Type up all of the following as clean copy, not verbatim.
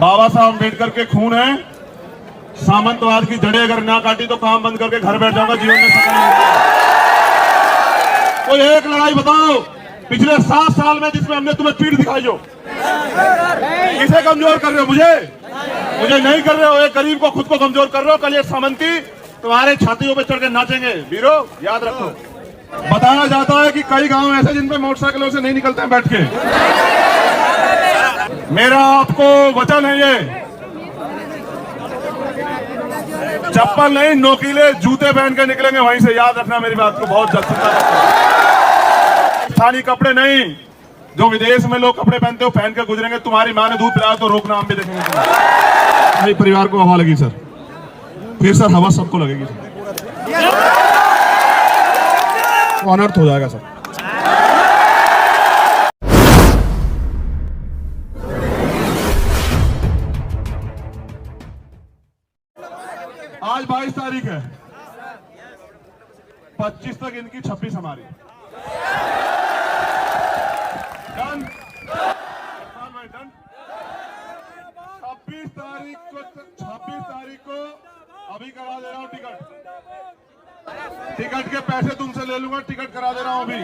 बाबा साहब अम्बेडकर के खून है। सामंतवाद की जड़ें अगर ना काटी तो काम बंद करके घर बैठ जाऊंगा, जीवन में सफल नहीं होगा। कोई एक लड़ाई बताओ पिछले 7 साल में जिसमें हमने तुम्हें पीठ दिखाई हो। किसे कमजोर कर रहे हो? मुझे नहीं कर रहे हो। एक गरीब को, खुद को कमजोर कर रहे हो। कल ये सामंती तुम्हारे छातियों पे चढ़ के नाचेंगे। वीरो याद रखो। बताया जाता है कि कई गांव ऐसे जिन पे मोटरसाइकिलों से नहीं निकलते हैं बैठ के। मेरा आपको वचन है, ये चप्पल नहीं नोकीले जूते पहन के निकलेंगे वहीं से। याद रखना मेरी बात को बहुत जल्द। स्थानीय कपड़े नहीं, जो विदेश में लोग कपड़े पहनते हो पहन के गुजरेंगे। तुम्हारी माँ ने दूध पिलाया तो रोकना, हम भी देखेंगे। मेरे परिवार को हवा लगी सर, फिर सर हवा सबको लगेगी सर। अनर्थ हो जाएगा सर। आज 22 तारीख है, 25 तक इनकी 26 हमारी। डन? 26 तारीख को अभी करा दे रहा हूं टिकट के पैसे तुमसे ले लूंगा। टिकट करा दे रहा हूं अभी।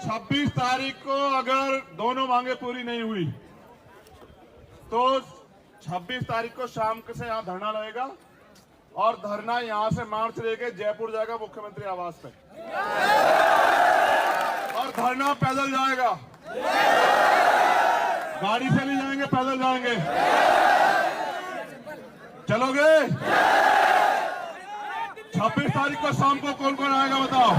26 तारीख को अगर दोनों मांगे पूरी नहीं हुई तो 26 तारीख को शाम से यहाँ धरना लगेगा और धरना यहाँ से मार्च लेके जयपुर जाएगा मुख्यमंत्री आवास पे। और धरना पैदल जाएगा, गाड़ी से नहीं जाएंगे, पैदल जाएंगे। चलोगे? 26 तारीख को शाम को कौन कौन आएगा बताओ?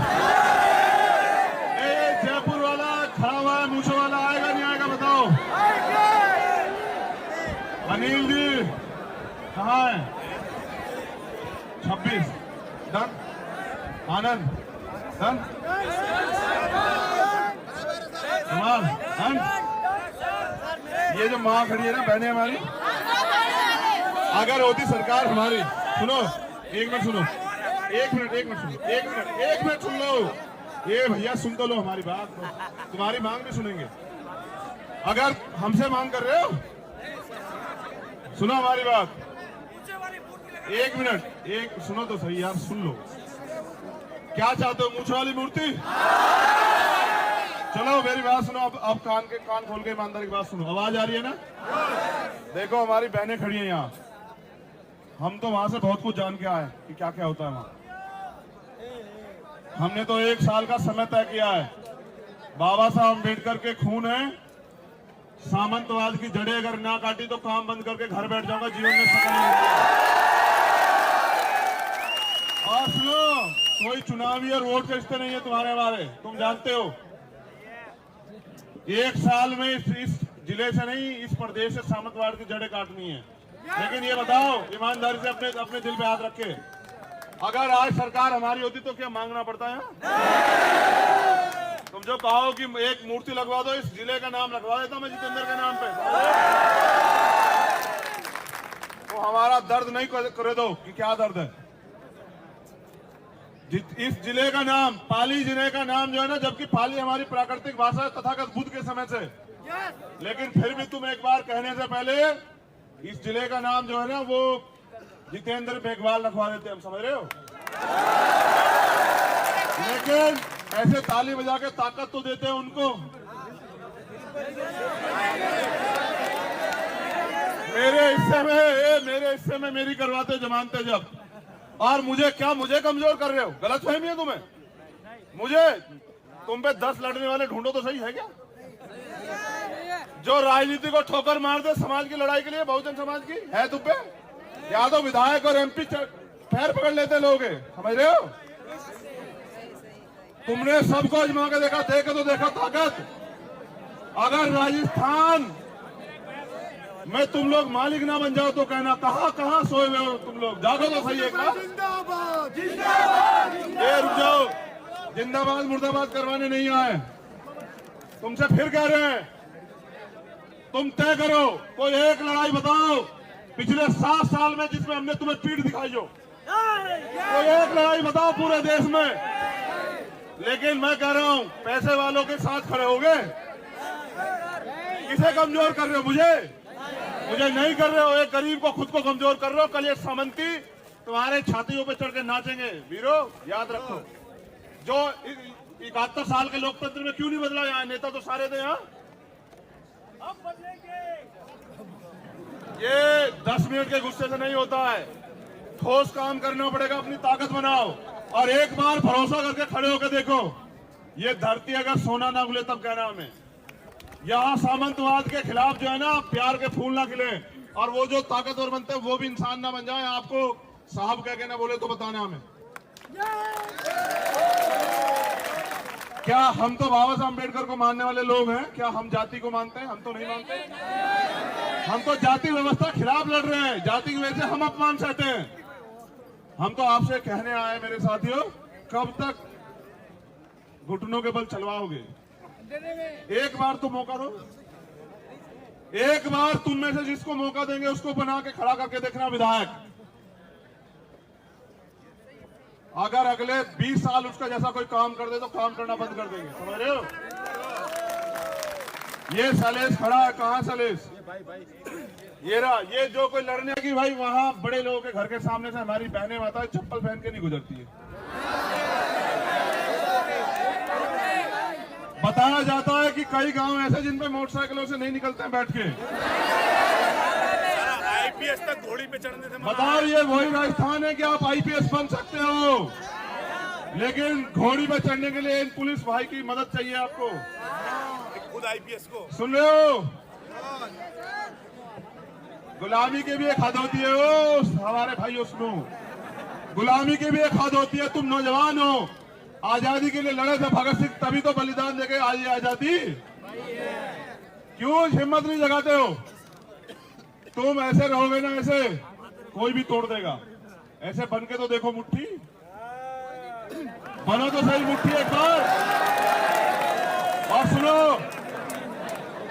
जयपुर वाला खड़ा हुआ है, मूछों वाला आएगा नहीं आएगा बताओ? अनिल जी कहाँ है? 26 डन। आनंद डन। डन। ये जो माँ खड़ी है ना, बहनें हमारी, अगर होती सरकार हमारी, सुनो एक मिनट सुनो, एक मिनट सुन लो। ये भैया सुन तो लो हमारी बात, तुम्हारी मांग भी सुनेंगे। अगर हमसे मांग कर रहे हो, सुनो हमारी बात। एक मिनट, एक सुनो तो सही यार, सुन लो। क्या चाहते हो? मूंछ वाली मूर्ति? चलो मेरी बात सुनो। अब कान खोल के ईमानदारी की बात सुनो। आवाज आ रही है ना? देखो हमारी बहनें खड़ी हैं यहाँ। हम तो वहां से बहुत कुछ जान के आए कि क्या क्या होता है वहां। हमने तो 1 साल का समय तय किया है। बाबा साहब अम्बेडकर के खून है। सामंतवाद की जड़ें अगर ना काटी तो काम बंद करके घर बैठ जाऊंगा, जीवन में सफल नहीं होगा। और सुनो, कोई चुनावी और वोट के रिश्ते नहीं है तुम्हारे हमारे, तुम जानते हो। 1 साल में इस जिले से नहीं, इस प्रदेश से सामंतवाद की जड़ें काटनी है। लेकिन ये बताओ ईमानदारी से अपने दिल पे हाथ रखे, अगर आज सरकार हमारी होती तो क्या मांगना पड़ता है? तुम जो कहो कि एक मूर्ति लगवा दो, इस जिले का नाम लगवा देता मैं जितेंद्र के नाम पे, तो हमारा दर्द नहीं करे दो कि क्या दर्द है। इस जिले का नाम, पाली जिले का नाम जो है ना, जबकि पाली हमारी प्राकृतिक भाषा है तथागत बुद्ध के समय से, लेकिन फिर भी तुम एक बार कहने से पहले इस जिले का नाम जो है ना वो जितेंद्र मेघवाल रखवा देते, हम समझ रहे हो। लेकिन ऐसे ताली बजा के ताकत तो देते हैं उनको। मेरे हिस्से में मेरी करवाते जमानते जब, और मुझे कमजोर कर रहे हो? गलत फहमी है तुम्हें। मुझे तुम पे 10 लड़ने वाले ढूंढो तो सही है क्या, जो राजनीति को ठोकर मार दे समाज की लड़ाई के लिए, बहुजन समाज की है तुम पे? या तो विधायक और एमपी पैर पकड़ लेते लोग, समझ रहे हो? तुमने सबको आजमा के देखा, तो देखा ताकत। अगर राजस्थान में तुम लोग मालिक ना बन जाओ तो कहना कहां सोए हुए हो तुम लोग, जागो तो सही। एक जिंदाबाद जिंदाबाद। रुक जाओ, जिंदाबाद मुर्दाबाद करवाने नहीं आए, तुमसे फिर कह रहे हैं, तुम तय करो। कोई एक लड़ाई बताओ पिछले 7 साल में जिसमें हमने तुम्हें पीठ दिखाई हो। कोई एक लड़ाई बताओ पूरे देश में। लेकिन मैं कह रहा हूं, पैसे वालों के साथ खड़े हो गए, किसे कमजोर कर रहे हो? मुझे नहीं कर रहे हो। एक गरीब को, खुद को कमजोर कर रहे हो। कल ये सामंती तुम्हारे छातियों पे चढ़ के नाचेंगे। वीरो याद रखो, जो 71 साल के लोकतंत्र में क्यों नहीं बदला? यहाँ नेता तो सारे थे। यहाँ अब बदलेंगे। ये 10 मिनट के गुस्से से नहीं होता है। ठोस काम करना पड़ेगा, अपनी ताकत बनाओ और एक बार भरोसा करके खड़े होकर देखो। ये धरती अगर सोना ना खुले तब कहना हमें। यहाँ सामंतवाद के खिलाफ जो है ना, प्यार के फूल ना खिले, और वो जो ताकतवर बनते हैं वो भी इंसान ना बन जाए। आपको साहब कह के ना बोले तो बताना हमें। क्या हम तो बाबा साहब अम्बेडकर को मानने वाले लोग हैं? क्या हम जाति को मानते हैं? हम तो नहीं मानते। हम तो जाति व्यवस्था खिलाफ लड़ रहे हैं। जाति की वजह से हम अपमान सहते हैं। हम तो आपसे कहने आए मेरे साथियों, कब तक घुटनों के बल चलवाओगे? एक बार तो मौका दो। एक बार तुम में से जिसको मौका देंगे उसको बना के खड़ा करके देखना विधायक। अगर अगले 20 साल उसका जैसा कोई काम कर दे तो काम करना बंद कर देंगे। समझ रहे हो? ये सलेश खड़ा है। कहाँ सलेश? ये रहा। ये जो कोई लड़ने की, भाई वहां बड़े लोगों के घर के सामने से हमारी बहनें माता चप्पल पहन के नहीं गुजरती है। बताया जाता है कि कई गांव ऐसे जिन पे मोटरसाइकिलों से नहीं निकलते हैं बैठ के। आईपीएस तक घोड़ी पे चढ़ने से बताओ, ये वही राजस्थान है कि आप आईपीएस बन सकते हो, लेकिन घोड़ी पे चढ़ने के लिए इन पुलिस भाई की मदद चाहिए आपको। खुद आईपीएस को सुन रहे हो? गुलामी की भी एक हद होती है। वो हमारे भाइयों सुनो, गुलामी की भी एक हद होती है। तुम नौजवान हो, आजादी के लिए लड़े थे भगत सिंह, तभी तो बलिदान देके आज ये आजादी। क्यों हिम्मत नहीं जगाते हो? तुम ऐसे रहोगे ना, ऐसे कोई भी तोड़ देगा। ऐसे बन के तो देखो, मुट्ठी बनो तो सही, मुट्ठी एक बार। और सुनो,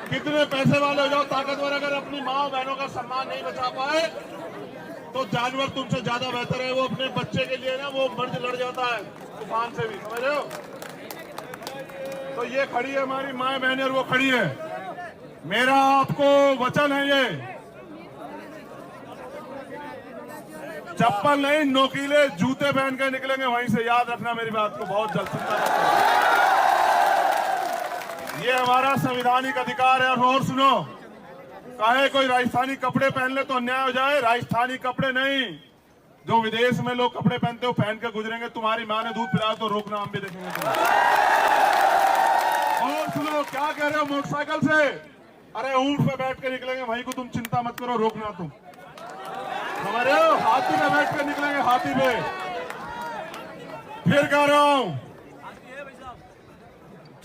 कितने पैसे वाले हो जाओ, ताकतवर, अगर अपनी माँ बहनों का सम्मान नहीं बचा पाए तो जानवर तुमसे ज्यादा बेहतर है। वो अपने बच्चे के लिए ना वो मर्ज लड़ जाता है तूफान से भी। समझ रहे हो? तो ये खड़ी है हमारी माँ बहनें और वो खड़ी है। मेरा आपको वचन है, ये चप्पल नहीं, नोकीले जूते पहन के निकलेंगे वहीं से। याद रखना मेरी बात को बहुत जल्द। चिंता मत करो, ये हमारा संवैधानिक अधिकार है। और सुनो, काहे कोई राजस्थानी कपड़े पहन ले तो अन्याय हो जाए? राजस्थानी कपड़े नहीं, जो विदेश में लोग कपड़े पहनते हो पहन के गुजरेंगे। तुम्हारी माँ ने दूध पिलाया तो रोकना, हम भी देखेंगे तुम्हें। और सुनो, क्या कह रहे हो मोटरसाइकिल से? अरे ऊंट पे बैठ के निकलेंगे वहीं को, तुम चिंता मत करो, रोकना तुम। हमारे हाथी पे बैठ के निकलेंगे, हाथी पे। फिर कह रहा हूं,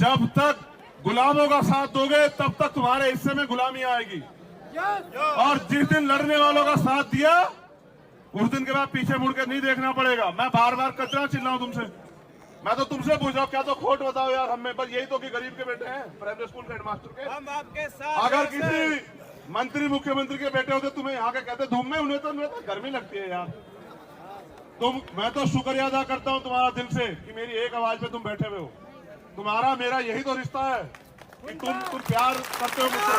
जब तक गुलामों का साथ दोगे तब तक तुम्हारे हिस्से में गुलामी आएगी। और जिस दिन लड़ने वालों का साथ दिया उस दिन के बाद पीछे मुड़ के नहीं देखना पड़ेगा। मैं बार बार कचरा चिल्लाऊं तुमसे? मैं तो तुमसे पूछ रहा हूं, क्या तो खोट बताओ यार हमें। बस यही तो कि गरीब के बेटे हैं, प्राइमरी स्कूल के हेडमास्टर के। हम आपके साथ। अगर किसी मंत्री मुख्यमंत्री के बेटे होते तुम्हें यहाँ के कहते धूम में, उन्हें तो गर्मी लगती है यार। मैं तो शुक्रिया अदा करता हूँ तुम्हारा दिल से कि मेरी एक आवाज पे तुम बैठे हुए हो। तुम्हारा मेरा यही तो रिश्ता है कि तुम प्यार करते हो मुझसे,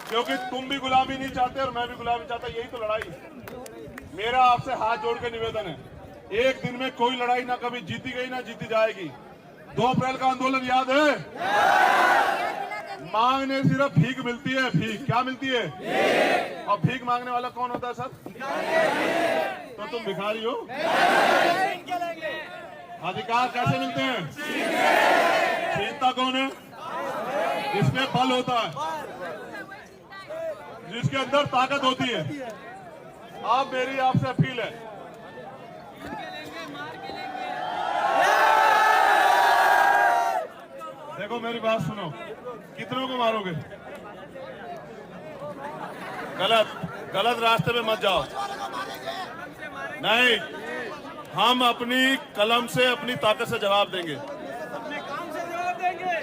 क्योंकि तुम भी गुलामी नहीं चाहते और मैं भी गुलामी चाहता। यही तो लड़ाई। मेरा आपसे हाथ जोड़ के निवेदन है, एक दिन में कोई लड़ाई ना कभी जीती गई ना जीती जाएगी। 2 अप्रैल का आंदोलन याद है? मांगने सिर्फ भीख मिलती है। भीख क्या मिलती है? और भीख मांगने वाला कौन होता है सर? तो तुम भिखारी हो। अधिकार कैसे मिलते हैं? छीनता कौन है? इसमें बल होता है, जिसके अंदर ताकत होती है। अब मेरी आपसे अपील है, देखो मेरी बात सुनो, कितनों को मारोगे? गलत रास्ते पे मत जाओ। नहीं, हम अपनी कलम से, अपनी ताकत से जवाब देंगे, अपने काम से जवाब देंगे,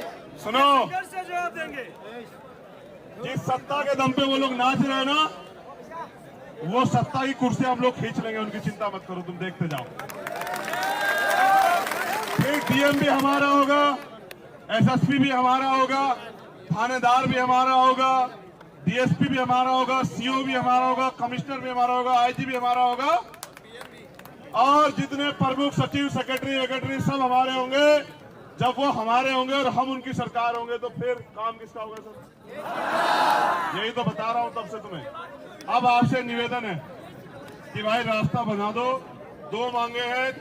सुनो, से जवाब देंगे। जिस सत्ता के दम पे वो लोग नाच रहे हैं ना, वो सत्ता की कुर्सी हम लोग खींच लेंगे, उनकी चिंता मत करो, तुम देखते जाओ। फिर डीएम भी हमारा होगा, एसएसपी भी हमारा होगा, थानेदार भी हमारा होगा, डीएसपी भी हमारा होगा, सीओ भी हमारा होगा, कमिश्नर भी हमारा होगा, आईजी भी हमारा होगा, और जितने प्रमुख सचिव, सेक्रेटरी सब हमारे होंगे। जब वो हमारे होंगे और हम उनकी सरकार होंगे तो फिर काम किसका होगा सर? यही तो बता रहा हूं तब से तुम्हें। अब आपसे निवेदन है कि भाई रास्ता बना दो। 2 मांगे हैं,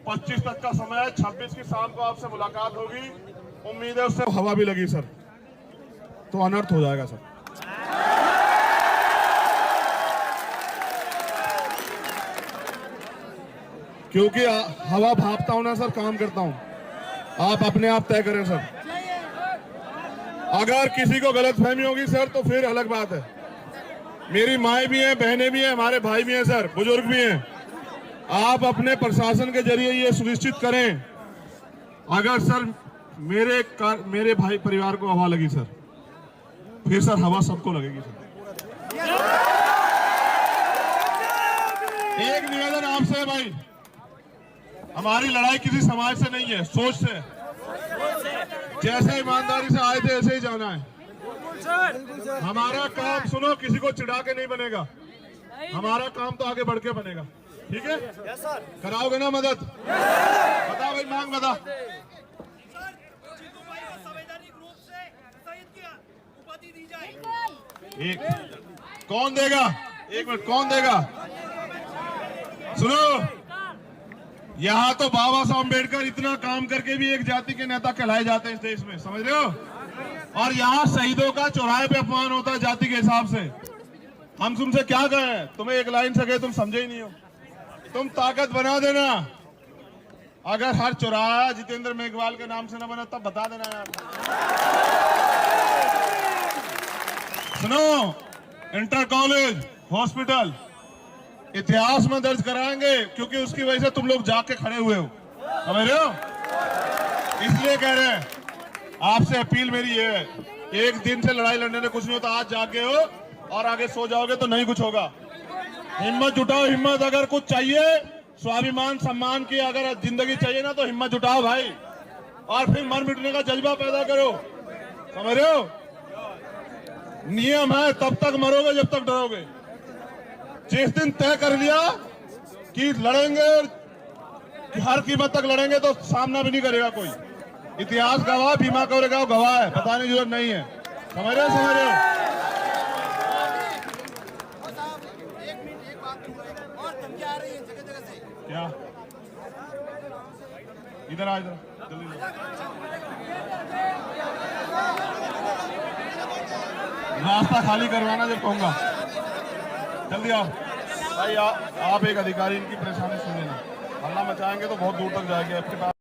25 तक का समय है, 26 की शाम को आपसे मुलाकात होगी। उम्मीद है उससे हवा भी लगी सर तो अनर्थ हो जाएगा सर। क्योंकि हवा भापता हूं ना सर, काम करता हूं। आप अपने आप तय करें सर। अगर किसी को गलतफहमी होगी सर तो फिर अलग बात है। मेरी माएँ भी हैं, बहनें भी हैं, हमारे भाई भी हैं सर, बुजुर्ग भी हैं। आप अपने प्रशासन के जरिए ये सुनिश्चित करें, अगर सर मेरे भाई परिवार को हवा लगी सर, फिर सर हवा सबको लगेगी सर। एक निवेदन आपसे है भाई, हमारी लड़ाई किसी समाज से नहीं है, सोच से। जैसे ईमानदारी से आए थे ऐसे ही जाना है। हमारा काम सुनो, किसी को चिढ़ा के नहीं बनेगा, हमारा काम तो आगे बढ़ के बनेगा। ठीक है, कराओगे ना मदद? बता भाई, मांग बता। एक कौन देगा? 1 मिनट, कौन देगा? सुनो, यहाँ तो बाबा साहब अम्बेडकर इतना काम करके भी एक जाति के नेता कहलाए जाते हैं इस देश में, समझ रहे हो? और यहाँ शहीदों का चौराहे पे अपमान होता है जाति के हिसाब से। हम तुमसे क्या कहें? तुम्हें एक लाइन से कहे, तुम समझे ही नहीं हो। तुम ताकत बना देना, अगर हर चौराहा जितेंद्र मेघवाल के नाम से न बना तब बता देना यार। सुनो, इंटर कॉलेज, हॉस्पिटल इतिहास में दर्ज कराएंगे, क्योंकि उसकी वजह से तुम लोग जाके खड़े हुए हो, समझ रहे हो? इसलिए कह रहे हैं, आपसे अपील मेरी ये है, एक दिन से लड़ाई लड़ने में कुछ नहीं होता। आज जागे हो और आगे सो जाओगे तो नहीं कुछ होगा। हिम्मत जुटाओ, हिम्मत। अगर कुछ चाहिए, स्वाभिमान सम्मान की अगर जिंदगी चाहिए ना, तो हिम्मत जुटाओ भाई, और फिर मर मिटने का जज्बा पैदा करो, समझ रहे हो? नियम है, तब तक मरोगे जब तक डरोगे। जिस दिन तय कर लिया कि लड़ेंगे, कि हर कीमत तक लड़ेंगे, तो सामना भी नहीं करेगा कोई। इतिहास गवाह, भीमा कोरेगांव गवाह है, बताने की जरूरत नहीं है। समझ रहे हो? समझ रहे हो? क्या? इधर आ, इधर जल्दी। रास्ता खाली करवाना जब कहूंगा, जल्दी आओ भाई। आप एक अधिकारी, इनकी परेशानी सुन लेना। हल्ला मचाएंगे तो बहुत दूर तक जाएगी आपके पास।